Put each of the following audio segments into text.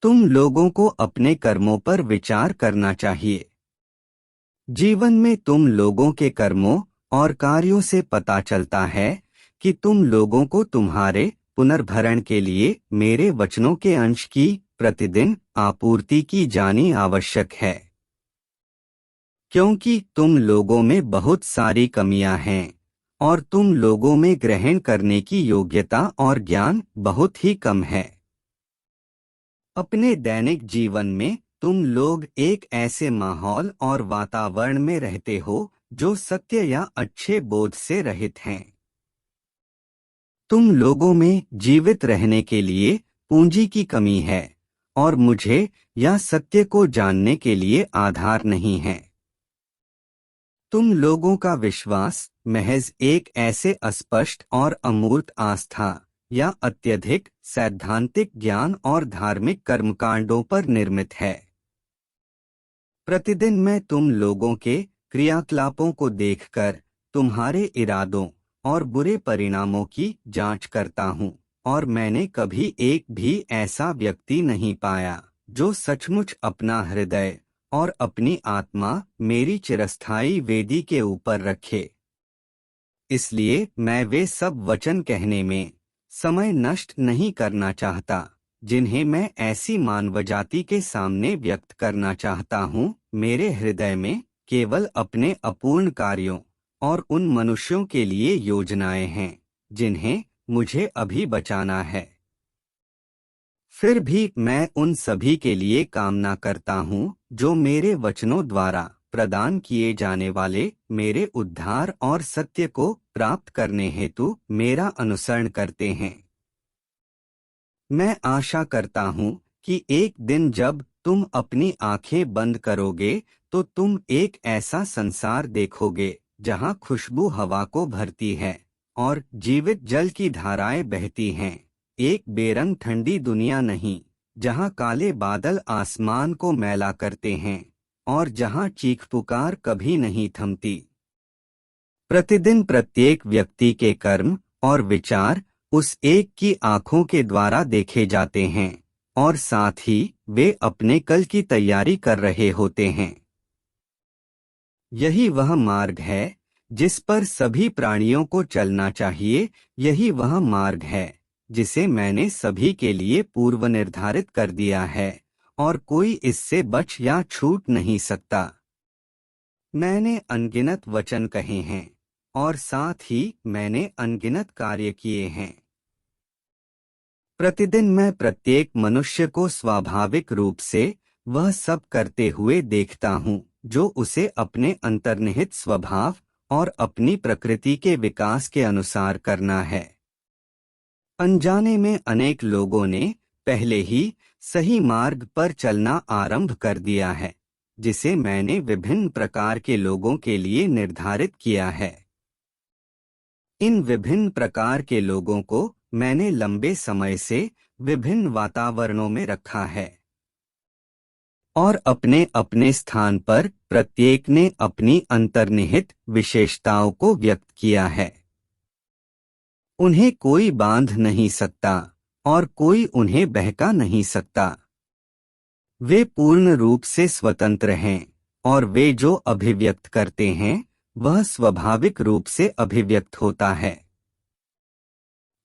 तुम लोगों को अपने कर्मों पर विचार करना चाहिए। जीवन में तुम लोगों के कर्मों और कार्यों से पता चलता है कि तुम लोगों को तुम्हारे पुनर्भरण के लिए मेरे वचनों के अंश की प्रतिदिन आपूर्ति की जानी आवश्यक है, क्योंकि तुम लोगों में बहुत सारी कमियां हैं और तुम लोगों में ग्रहण करने की योग्यता और ज्ञान बहुत ही कम है। अपने दैनिक जीवन में तुम लोग एक ऐसे माहौल और वातावरण में रहते हो जो सत्य या अच्छे बोध से रहित हैं। तुम लोगों में जीवित रहने के लिए पूंजी की कमी है और मुझे या सत्य को जानने के लिए आधार नहीं है। तुम लोगों का विश्वास महज एक ऐसे अस्पष्ट और अमूर्त आस्था या अत्यधिक सैद्धांतिक ज्ञान और धार्मिक कर्मकांडों पर निर्मित है। प्रतिदिन मैं तुम लोगों के क्रियाकलापों को देखकर तुम्हारे इरादों और बुरे परिणामों की जांच करता हूं, और मैंने कभी एक भी ऐसा व्यक्ति नहीं पाया जो सचमुच अपना हृदय और अपनी आत्मा मेरी चिरस्थायी वेदी के ऊपर रखे। इसलिए मैं वे सब वचन कहने में समय नष्ट नहीं करना चाहता जिन्हें मैं ऐसी मानवजाति के सामने व्यक्त करना चाहता हूँ। मेरे हृदय में केवल अपने अपूर्ण कार्यों और उन मनुष्यों के लिए योजनाएं हैं जिन्हें मुझे अभी बचाना है। फिर भी मैं उन सभी के लिए कामना करता हूँ जो मेरे वचनों द्वारा प्रदान किए जाने वाले मेरे उद्धार और सत्य को प्राप्त करने हेतु मेरा अनुसरण करते हैं। मैं आशा करता हूँ कि एक दिन जब तुम अपनी आंखें बंद करोगे तो तुम एक ऐसा संसार देखोगे जहाँ खुशबू हवा को भरती है और जीवित जल की धाराएं बहती हैं। एक बेरंग ठंडी दुनिया नहीं जहाँ काले बादल आसमान को मैला करते हैं और जहाँ चीख पुकार कभी नहीं थमती। प्रतिदिन प्रत्येक व्यक्ति के कर्म और विचार उस एक की आंखों के द्वारा देखे जाते हैं और साथ ही वे अपने कल की तैयारी कर रहे होते हैं। यही वह मार्ग है जिस पर सभी प्राणियों को चलना चाहिए। यही वह मार्ग है जिसे मैंने सभी के लिए पूर्व निर्धारित कर दिया है और कोई इससे बच या छूट नहीं सकता। मैंने अनगिनत वचन कहे हैं और साथ ही मैंने अनगिनत कार्य किए हैं। प्रतिदिन मैं प्रत्येक मनुष्य को स्वाभाविक रूप से वह सब करते हुए देखता हूँ जो उसे अपने अंतर्निहित स्वभाव और अपनी प्रकृति के विकास के अनुसार करना है। अनजाने में अनेक लोगों ने पहले ही सही मार्ग पर चलना आरंभ कर दिया है जिसे मैंने विभिन्न प्रकार के लोगों के लिए निर्धारित किया है। इन विभिन्न प्रकार के लोगों को मैंने लंबे समय से विभिन्न वातावरणों में रखा है और अपने अपने स्थान पर प्रत्येक ने अपनी अंतर्निहित विशेषताओं को व्यक्त किया है। उन्हें कोई बांध नहीं सकता और कोई उन्हें बहका नहीं सकता। वे पूर्ण रूप से स्वतंत्र हैं और वे जो अभिव्यक्त करते हैं वह स्वाभाविक रूप से अभिव्यक्त होता है।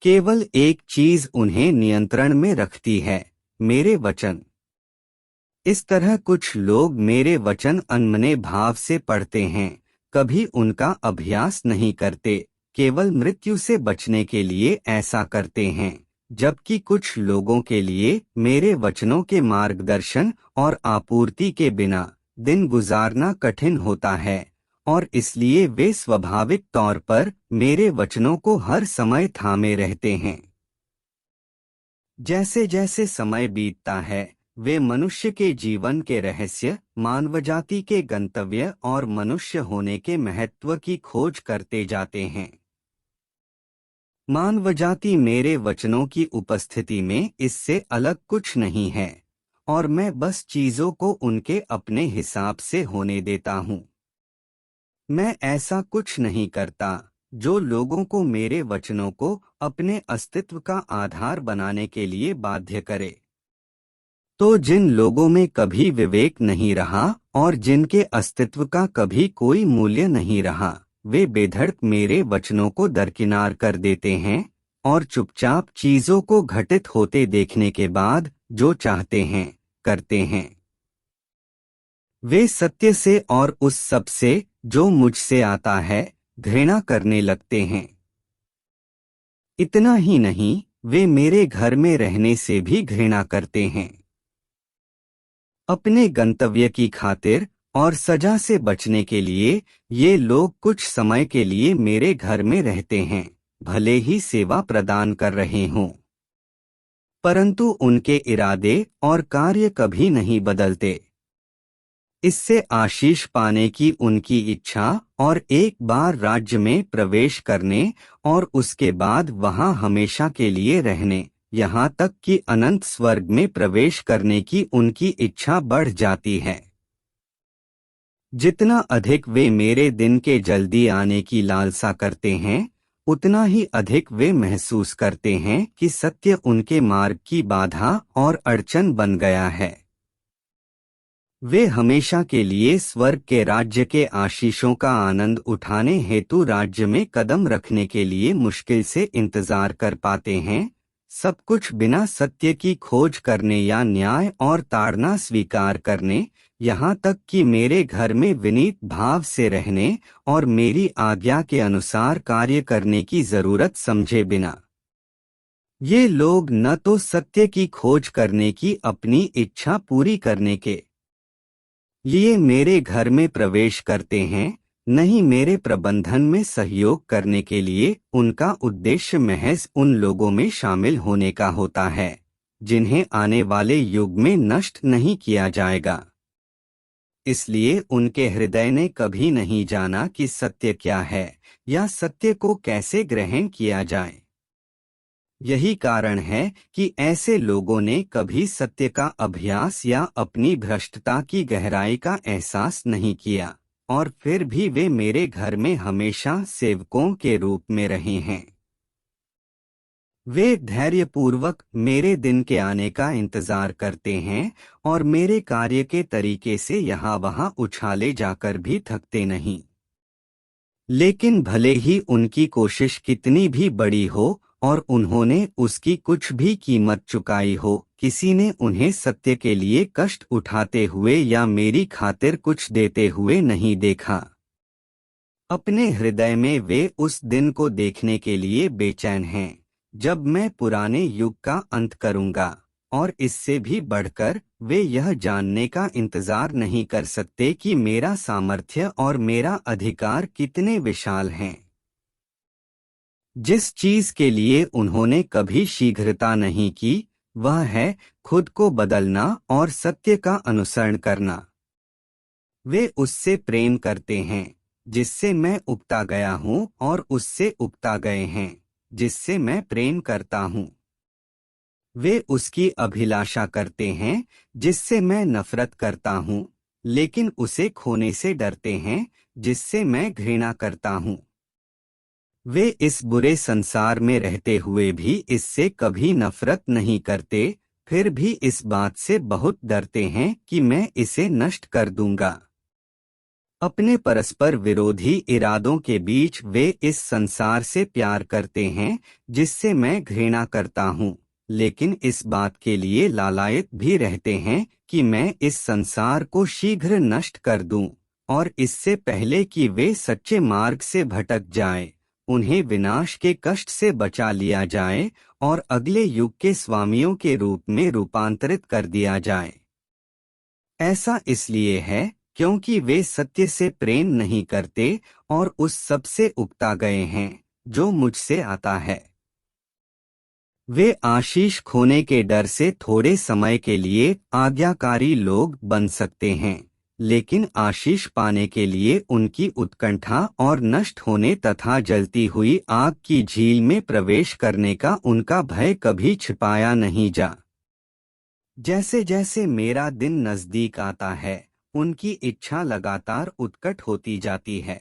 केवल एक चीज उन्हें नियंत्रण में रखती है, मेरे वचन। इस तरह कुछ लोग मेरे वचन अनमने भाव से पढ़ते हैं, कभी उनका अभ्यास नहीं करते, केवल मृत्यु से बचने के लिए ऐसा करते हैं, जबकि कुछ लोगों के लिए मेरे वचनों के मार्गदर्शन और आपूर्ति के बिना दिन गुजारना कठिन होता है और इसलिए वे स्वाभाविक तौर पर मेरे वचनों को हर समय थामे रहते हैं। जैसे जैसे समय बीतता है वे मनुष्य के जीवन के रहस्य, मानवजाति के गंतव्य और मनुष्य होने के महत्व की खोज करते जाते हैं। मानवजाति मेरे वचनों की उपस्थिति में इससे अलग कुछ नहीं है और मैं बस चीजों को उनके अपने हिसाब से होने देता हूँ। मैं ऐसा कुछ नहीं करता जो लोगों को मेरे वचनों को अपने अस्तित्व का आधार बनाने के लिए बाध्य करे। तो जिन लोगों में कभी विवेक नहीं रहा और जिनके अस्तित्व का कभी कोई मूल्य नहीं रहा, वे बेधड़क मेरे वचनों को दरकिनार कर देते हैं और चुपचाप चीजों को घटित होते देखने के बाद जो चाहते हैं करते हैं। वे सत्य से और उस सब से जो मुझसे आता है घृणा करने लगते हैं। इतना ही नहीं, वे मेरे घर में रहने से भी घृणा करते हैं। अपने गंतव्य की खातिर और सजा से बचने के लिए ये लोग कुछ समय के लिए मेरे घर में रहते हैं, भले ही सेवा प्रदान कर रहे हों, परंतु उनके इरादे और कार्य कभी नहीं बदलते। इससे आशीष पाने की उनकी इच्छा और एक बार राज्य में प्रवेश करने और उसके बाद वहां हमेशा के लिए रहने, यहाँ तक कि अनंत स्वर्ग में प्रवेश करने की उनकी इच्छा बढ़ जाती है। जितना अधिक वे मेरे दिन के जल्दी आने की लालसा करते हैं, उतना ही अधिक वे महसूस करते हैं कि सत्य उनके मार्ग की बाधा और अड़चन बन गया है। वे हमेशा के लिए स्वर्ग के राज्य के आशीषों का आनंद उठाने हेतु राज्य में कदम रखने के लिए मुश्किल से इंतजार कर पाते हैं, सब कुछ बिना सत्य की खोज करने या न्याय और ताड़ना स्वीकार करने, यहाँ तक कि मेरे घर में विनीत भाव से रहने और मेरी आज्ञा के अनुसार कार्य करने की जरूरत समझे बिना। ये लोग न तो सत्य की खोज करने की अपनी इच्छा पूरी करने के लिए मेरे घर में प्रवेश करते हैं, नहीं मेरे प्रबंधन में सहयोग करने के लिए। उनका उद्देश्य महज उन लोगों में शामिल होने का होता है जिन्हें आने वाले युग में नष्ट नहीं किया जाएगा। इसलिए उनके हृदय ने कभी नहीं जाना कि सत्य क्या है या सत्य को कैसे ग्रहण किया जाए। यही कारण है कि ऐसे लोगों ने कभी सत्य का अभ्यास या अपनी भ्रष्टता की गहराई का एहसास नहीं किया, और फिर भी वे मेरे घर में हमेशा सेवकों के रूप में रहे हैं। वे धैर्यपूर्वक मेरे दिन के आने का इंतजार करते हैं और मेरे कार्य के तरीके से यहाँ वहाँ उछाले जाकर भी थकते नहीं। लेकिन भले ही उनकी कोशिश कितनी भी बड़ी हो और उन्होंने उसकी कुछ भी कीमत चुकाई हो, किसी ने उन्हें सत्य के लिए कष्ट उठाते हुए या मेरी खातिर कुछ देते हुए नहीं देखा। अपने हृदय में वे उस दिन को देखने के लिए बेचैन हैं जब मैं पुराने युग का अंत करूंगा, और इससे भी बढ़कर वे यह जानने का इंतजार नहीं कर सकते कि मेरा सामर्थ्य और मेरा अधिकार कितने विशाल हैं। जिस चीज के लिए उन्होंने कभी शीघ्रता नहीं की, वह है खुद को बदलना और सत्य का अनुसरण करना। वे उससे प्रेम करते हैं जिससे मैं उकता गया हूँ, और उससे उकता गए हैं जिससे मैं प्रेम करता हूँ। वे उसकी अभिलाषा करते हैं जिससे मैं नफरत करता हूँ, लेकिन उसे खोने से डरते हैं जिससे मैं घृणा करता हूँ। वे इस बुरे संसार में रहते हुए भी इससे कभी नफरत नहीं करते, फिर भी इस बात से बहुत डरते हैं कि मैं इसे नष्ट कर दूंगा। अपने परस्पर विरोधी इरादों के बीच वे इस संसार से प्यार करते हैं जिससे मैं घृणा करता हूँ, लेकिन इस बात के लिए लालायित भी रहते हैं कि मैं इस संसार को शीघ्र नष्ट कर दूं, और इससे पहले कि वे सच्चे मार्ग से भटक जाएं, उन्हें विनाश के कष्ट से बचा लिया जाए और अगले युग के स्वामियों के रूप में रूपांतरित कर दिया जाए। ऐसा इसलिए है क्योंकि वे सत्य से प्रेम नहीं करते और उस सब से उकता गए हैं जो मुझसे आता है। वे आशीष खोने के डर से थोड़े समय के लिए आज्ञाकारी लोग बन सकते हैं, लेकिन आशीष पाने के लिए उनकी उत्कंठा और नष्ट होने तथा जलती हुई आग की झील में प्रवेश करने का उनका भय कभी छिपाया नहीं जा। जैसे जैसे मेरा दिन नजदीक आता है, उनकी इच्छा लगातार उत्कट होती जाती है,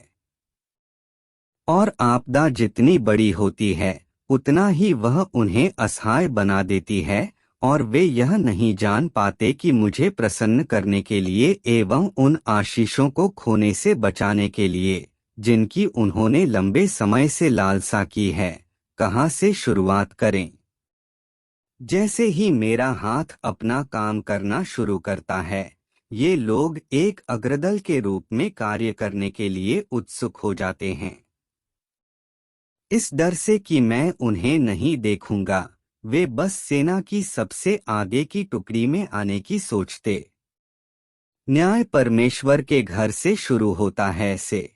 और आपदा जितनी बड़ी होती है उतना ही वह उन्हें असहाय बना देती है, और वे यह नहीं जान पाते कि मुझे प्रसन्न करने के लिए एवं उन आशीषों को खोने से बचाने के लिए जिनकी उन्होंने लंबे समय से लालसा की है, कहाँ से शुरुआत करें। जैसे ही मेरा हाथ अपना काम करना शुरू करता है, ये लोग एक अग्रदल के रूप में कार्य करने के लिए उत्सुक हो जाते हैं। इस डर से कि मैं उन्हें नहीं देखूंगा, वे बस सेना की सबसे आगे की टुकड़ी में आने की सोचते। न्याय परमेश्वर के घर से शुरू होता है से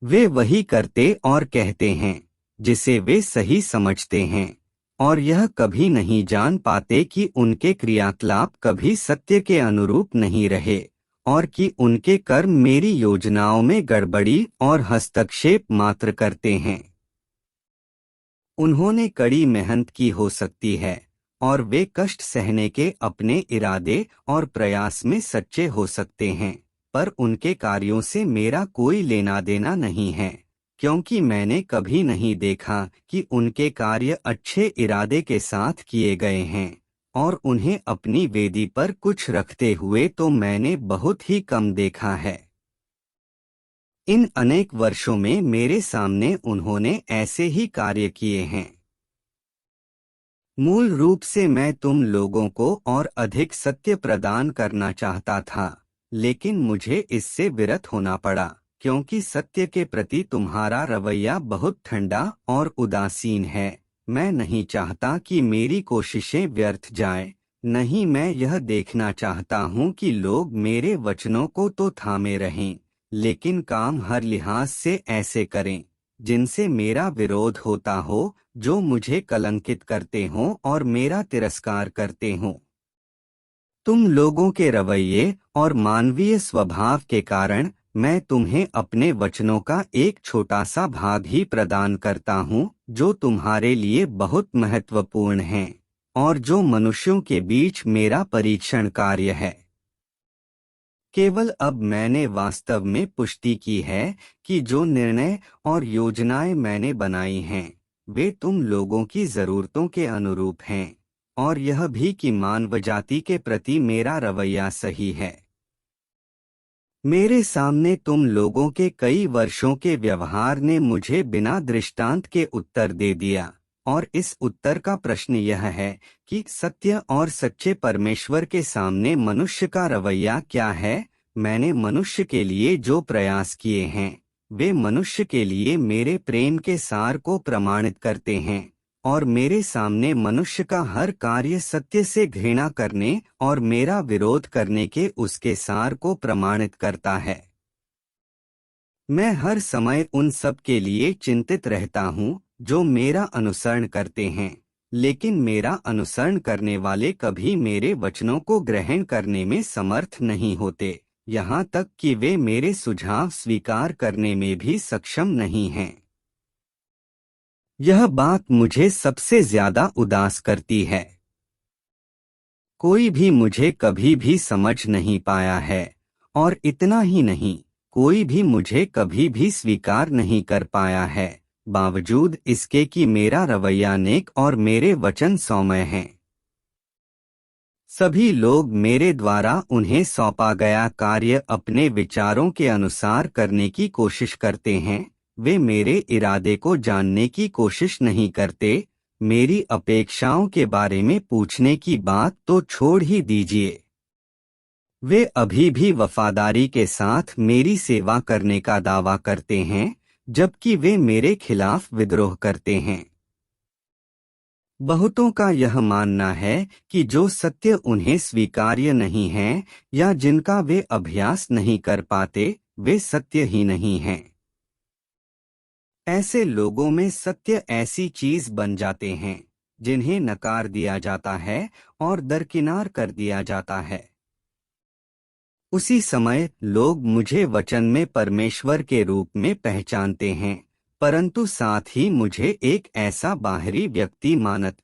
वे वही करते और कहते हैं जिसे वे सही समझते हैं, और यह कभी नहीं जान पाते कि उनके क्रियाकलाप कभी सत्य के अनुरूप नहीं रहे और कि उनके कर्म मेरी योजनाओं में गड़बड़ी और हस्तक्षेप मात्र करते हैं। उन्होंने कड़ी मेहनत की हो सकती है और वे कष्ट सहने के अपने इरादे और प्रयास में सच्चे हो सकते हैं, पर उनके कार्यों से मेरा कोई लेना देना नहीं है, क्योंकि मैंने कभी नहीं देखा कि उनके कार्य अच्छे इरादे के साथ किए गए हैं, और उन्हें अपनी वेदी पर कुछ रखते हुए तो मैंने बहुत ही कम देखा है। इन अनेक वर्षों में मेरे सामने उन्होंने ऐसे ही कार्य किए हैं। मूल रूप से मैं तुम लोगों को और अधिक सत्य प्रदान करना चाहता था, लेकिन मुझे इससे विरत होना पड़ा, क्योंकि सत्य के प्रति तुम्हारा रवैया बहुत ठंडा और उदासीन है। मैं नहीं चाहता कि मेरी कोशिशें व्यर्थ जाएं, नहीं, मैं यह देखना चाहता हूं कि लोग मेरे वचनों को तो थामे रहें, लेकिन काम हर लिहाज से ऐसे करें जिनसे मेरा विरोध होता हो, जो मुझे कलंकित करते हों और मेरा तिरस्कार करते हों। तुम लोगों के रवैये और मानवीय स्वभाव के कारण मैं तुम्हें अपने वचनों का एक छोटा सा भाग ही प्रदान करता हूँ, जो तुम्हारे लिए बहुत महत्वपूर्ण हैं और जो मनुष्यों के बीच मेरा परीक्षण कार्य है। केवल अब मैंने वास्तव में पुष्टि की है कि जो निर्णय और योजनाएं मैंने बनाई हैं, वे तुम लोगों की जरूरतों के अनुरूप हैं, और यह भी कि मानव जाति के प्रति मेरा रवैया सही है। मेरे सामने तुम लोगों के कई वर्षों के व्यवहार ने मुझे बिना दृष्टांत के उत्तर दे दिया, और इस उत्तर का प्रश्न यह है कि सत्य और सच्चे परमेश्वर के सामने मनुष्य का रवैया क्या है। मैंने मनुष्य के लिए जो प्रयास किए हैं, वे मनुष्य के लिए मेरे प्रेम के सार को प्रमाणित करते हैं, और मेरे सामने मनुष्य का हर कार्य सत्य से घृणा करने और मेरा विरोध करने के उसके सार को प्रमाणित करता है। मैं हर समय उन सब के लिए चिंतित रहता हूँ जो मेरा अनुसरण करते हैं, लेकिन मेरा अनुसरण करने वाले कभी मेरे वचनों को ग्रहण करने में समर्थ नहीं होते, यहाँ तक कि वे मेरे सुझाव स्वीकार करने में भी सक्षम नहीं हैं। यह बात मुझे सबसे ज्यादा उदास करती है। कोई भी मुझे कभी भी समझ नहीं पाया है, और इतना ही नहीं, कोई भी मुझे कभी भी स्वीकार नहीं कर पाया है, बावजूद इसके कि मेरा रवैया नेक और मेरे वचन सौम्य हैं। सभी लोग मेरे द्वारा उन्हें सौंपा गया कार्य अपने विचारों के अनुसार करने की कोशिश करते हैं। वे मेरे इरादे को जानने की कोशिश नहीं करते। मेरी अपेक्षाओं के बारे में पूछने की बात तो छोड़ ही दीजिए। वे अभी भी वफादारी के साथ मेरी सेवा करने का दावा करते हैं, जबकि वे मेरे खिलाफ विद्रोह करते हैं। बहुतों का यह मानना है कि जो सत्य उन्हें स्वीकार्य नहीं है या जिनका वे अभ्यास नहीं कर पाते, वे सत्य ही नहीं हैं। ऐसे लोगों में सत्य ऐसी चीज बन जाते हैं जिन्हें नकार दिया जाता है और दरकिनार कर दिया जाता है। उसी समय लोग मुझे वचन में परमेश्वर के रूप में पहचानते हैं, परंतु साथ ही मुझे एक ऐसा बाहरी व्यक्ति मानत।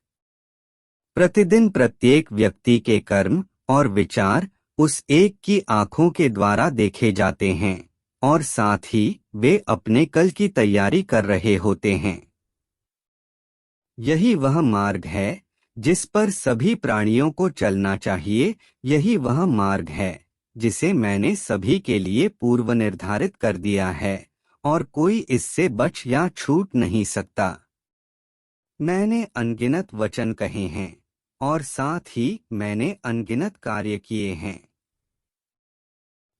प्रतिदिन प्रत्येक व्यक्ति के कर्म और विचार उस एक की आंखों के द्वारा देखे जाते हैं, और साथ ही वे अपने कल की तैयारी कर रहे होते हैं। यही वह मार्ग है जिस पर सभी प्राणियों को चलना चाहिए, यही वह मार्ग है जिसे मैंने सभी के लिए पूर्व निर्धारित कर दिया है और कोई इससे बच या छूट नहीं सकता। मैंने अनगिनत वचन कहे हैं और साथ ही मैंने अनगिनत कार्य किए हैं।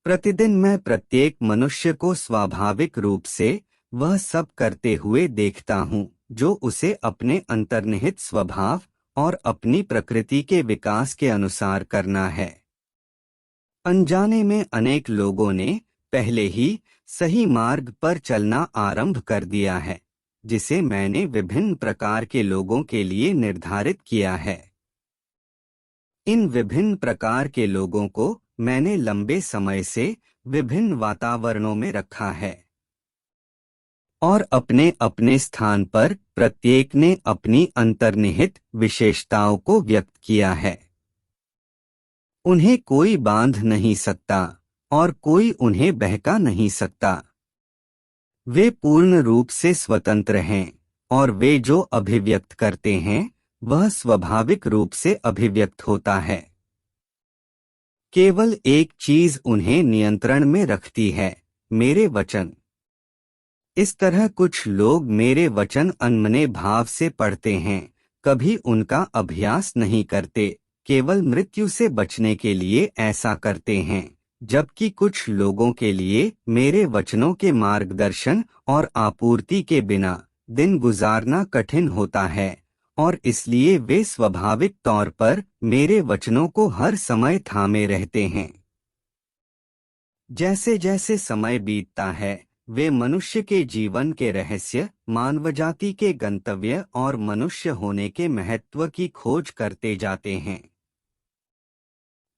प्रतिदिन मैं प्रत्येक मनुष्य को स्वाभाविक रूप से वह सब करते हुए देखता हूँ जो उसे अपने अंतर्निहित स्वभाव और अपनी प्रकृति के विकास के अनुसार करना है। अनजाने में अनेक लोगों ने पहले ही सही मार्ग पर चलना आरंभ कर दिया है, जिसे मैंने विभिन्न प्रकार के लोगों के लिए निर्धारित किया है। इन विभिन्न प्रकार के लोगों को मैंने लंबे समय से विभिन्न वातावरणों में रखा है और अपने अपने स्थान पर प्रत्येक ने अपनी अंतर्निहित विशेषताओं को व्यक्त किया है। उन्हें कोई बांध नहीं सकता और कोई उन्हें बहका नहीं सकता। वे पूर्ण रूप से स्वतंत्र हैं और वे जो अभिव्यक्त करते हैं वह स्वाभाविक रूप से अभिव्यक्त होता है। केवल एक चीज उन्हें नियंत्रण में रखती है, मेरे वचन। इस तरह कुछ लोग मेरे वचन अनमने भाव से पढ़ते हैं, कभी उनका अभ्यास नहीं करते, केवल मृत्यु से बचने के लिए ऐसा करते हैं, जबकि कुछ लोगों के लिए मेरे वचनों के मार्गदर्शन और आपूर्ति के बिना दिन गुजारना कठिन होता है और इसलिए वे स्वाभाविक तौर पर मेरे वचनों को हर समय थामे रहते हैं। जैसे जैसे समय बीतता है, वे मनुष्य के जीवन के रहस्य, मानवजाति के गंतव्य और मनुष्य होने के महत्व की खोज करते जाते हैं।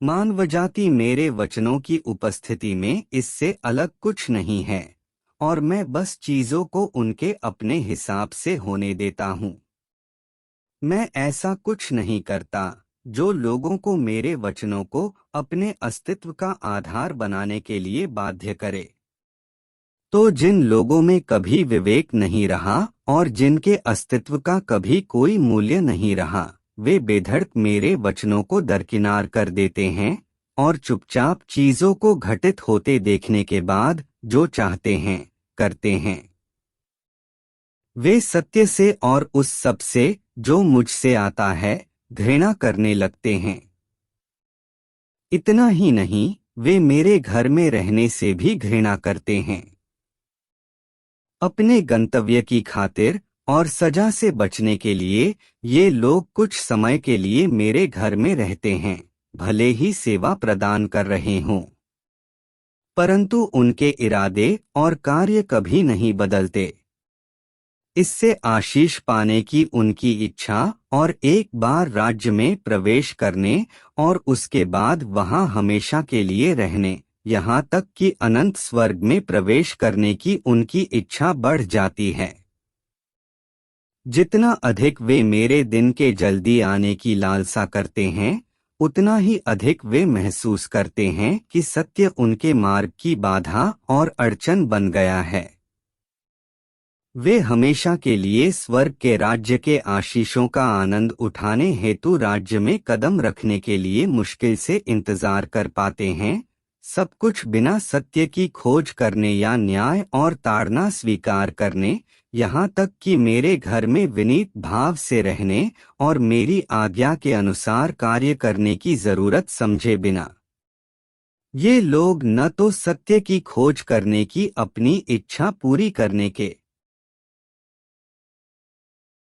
मानवजाति मेरे वचनों की उपस्थिति में इससे अलग कुछ नहीं है और मैं बस चीजों को उनके अपने हिसाब से होने देता हूँ। मैं ऐसा कुछ नहीं करता जो लोगों को मेरे वचनों को अपने अस्तित्व का आधार बनाने के लिए बाध्य करे। तो जिन लोगों में कभी विवेक नहीं रहा और जिनके अस्तित्व का कभी कोई मूल्य नहीं रहा, वे बेधड़क मेरे वचनों को दरकिनार कर देते हैं और चुपचाप चीजों को घटित होते देखने के बाद जो चाहते हैं करते हैं। वे सत्य से और उस सब से जो मुझसे आता है घृणा करने लगते हैं। इतना ही नहीं, वे मेरे घर में रहने से भी घृणा करते हैं। अपने गंतव्य की खातिर और सजा से बचने के लिए ये लोग कुछ समय के लिए मेरे घर में रहते हैं, भले ही सेवा प्रदान कर रहे हों, परंतु उनके इरादे और कार्य कभी नहीं बदलते। इससे आशीष पाने की उनकी इच्छा और एक बार राज्य में प्रवेश करने और उसके बाद वहां हमेशा के लिए रहने, यहाँ तक कि अनंत स्वर्ग में प्रवेश करने की उनकी इच्छा बढ़ जाती है। जितना अधिक वे मेरे दिन के जल्दी आने की लालसा करते हैं, उतना ही अधिक वे महसूस करते हैं कि सत्य उनके मार्ग की बाधा और अड़चन बन गया है। वे हमेशा के लिए स्वर्ग के राज्य के आशीषों का आनंद उठाने हेतु राज्य में कदम रखने के लिए मुश्किल से इंतजार कर पाते हैं, सब कुछ बिना सत्य की खोज करने या न्याय और ताड़ना स्वीकार करने, यहाँ तक कि मेरे घर में विनीत भाव से रहने और मेरी आज्ञा के अनुसार कार्य करने की जरूरत समझे बिना। ये लोग न तो सत्य की खोज करने की अपनी इच्छा पूरी करने के